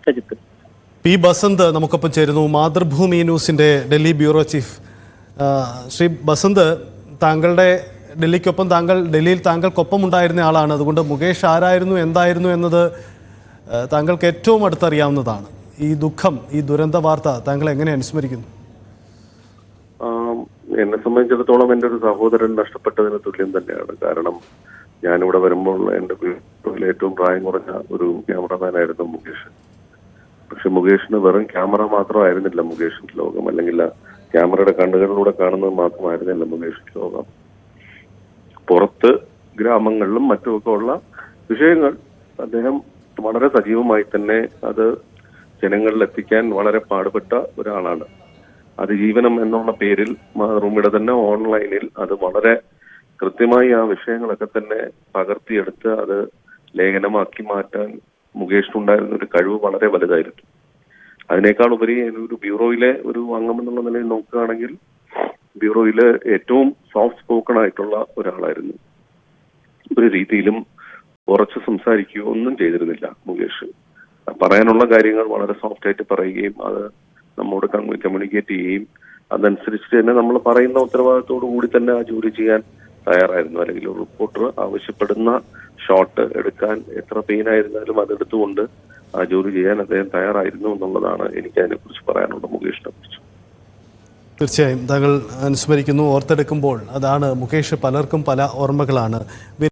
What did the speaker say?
Sajith. P Basant നമുക്കൊപ്പം ചേരുന്നു, മാതൃഭൂമി ന്യൂസിന്റെ ഡൽഹി ബ്യൂറോ ചീഫ്. ശ്രീ ബസന്ത്, താങ്കളുടെ ഡൽഹിയിൽ താങ്കൾക്കൊപ്പം ഉണ്ടായിരുന്ന ആളാണ്. അതുകൊണ്ട് മുകേഷ് ആരായിരുന്നു, എന്തായിരുന്നു എന്നത് താങ്കൾക്ക് ഏറ്റവും അടുത്തറിയാവുന്നതാണ്. ഈ ദുഃഖം, ഈ ദുരന്ത വാർത്ത താങ്കൾ എങ്ങനെ അനുസ്മരിക്കുന്നു? എന്നെ സംബന്ധിച്ചിടത്തോളം എൻ്റെ ഒരു സഹോദരൻ നഷ്ടപ്പെട്ടതിന് തുല്യം തന്നെയാണ്. കാരണം ഞാനിവിടെ വരുമ്പോൾ എൻ്റെ വീട്ടിൽ ഏറ്റവും പ്രായം കുറഞ്ഞ ഒരു ക്യാമറമാനായിരുന്നു മുകേഷ്. പക്ഷെ മുകേഷിന് വെറും ക്യാമറ മാത്രമായിരുന്നില്ല മുകേഷിന്റെ ലോകം, അല്ലെങ്കിൽ ക്യാമറയുടെ കണ്ണുകളിലൂടെ കാണുന്നത് മാത്രമായിരുന്നില്ല മുകേഷിന്റെ ലോകം. പുറത്ത് ഗ്രാമങ്ങളിലും മറ്റുമൊക്കെ ഉള്ള വിഷയങ്ങൾ അദ്ദേഹം വളരെ സജീവമായി തന്നെ അത് ജനങ്ങളിൽ എത്തിക്കാൻ വളരെ പാടുപെട്ട ഒരാളാണ്. അതിജീവനം എന്നുള്ള പേരിൽ മാതൃഭൂമിയുടെ തന്നെ ഓൺലൈനിൽ അത് വളരെ കൃത്യമായി ആ വിഷയങ്ങളൊക്കെ തന്നെ പകർത്തിയെടുത്ത് അത് ലേഖനമാക്കി മാറ്റാൻ മുകേഷിനുണ്ടായിരുന്ന ഒരു കഴിവ് വളരെ വലുതായിരുന്നു. അതിനേക്കാൾ ഉപരി ഒരു ബ്യൂറോയിലെ ഒരു അംഗം എന്നുള്ള നിലയിൽ നോക്കുകയാണെങ്കിൽ ബ്യൂറോയിലെ ഏറ്റവും സോഫ്റ്റ് സ്പോക്കൺ ആയിട്ടുള്ള ഒരാളായിരുന്നു. ഒരു രീതിയിലും ഉറച്ചു സംസാരിക്കുകയോ ഒന്നും ചെയ്തിരുന്നില്ല മുകേഷ്. പറയാനുള്ള കാര്യങ്ങൾ വളരെ സോഫ്റ്റ് ആയിട്ട് പറയുകയും അത് നമ്മോട് കമ്മ്യൂണിക്കേറ്റ് ചെയ്യുകയും അതനുസരിച്ച് തന്നെ നമ്മൾ പറയുന്ന ഉത്തരവാദിത്തോടു കൂടി തന്നെ ആ ജോലി ചെയ്യാൻ തയ്യാറായിരുന്നു. അല്ലെങ്കിൽ ഒരു റിപ്പോർട്ടർ ആവശ്യപ്പെടുന്ന ഷോട്ട് എടുക്കാൻ എത്ര പെയിനായിരുന്നാലും അതെടുത്തുകൊണ്ട് ആ ജോലി ചെയ്യാൻ അദ്ദേഹം തയ്യാറായിരുന്നു എന്നുള്ളതാണ് എനിക്ക് അതിനെക്കുറിച്ച് പറയാനുള്ളത്, മുകേഷിനെ കുറിച്ച്. തീർച്ചയായും താങ്കൾ അനുസ്മരിക്കുന്നു. ഓർത്തെടുക്കുമ്പോൾ അതാണ് മുകേഷ് പലർക്കും പല ഓർമ്മകളാണ്.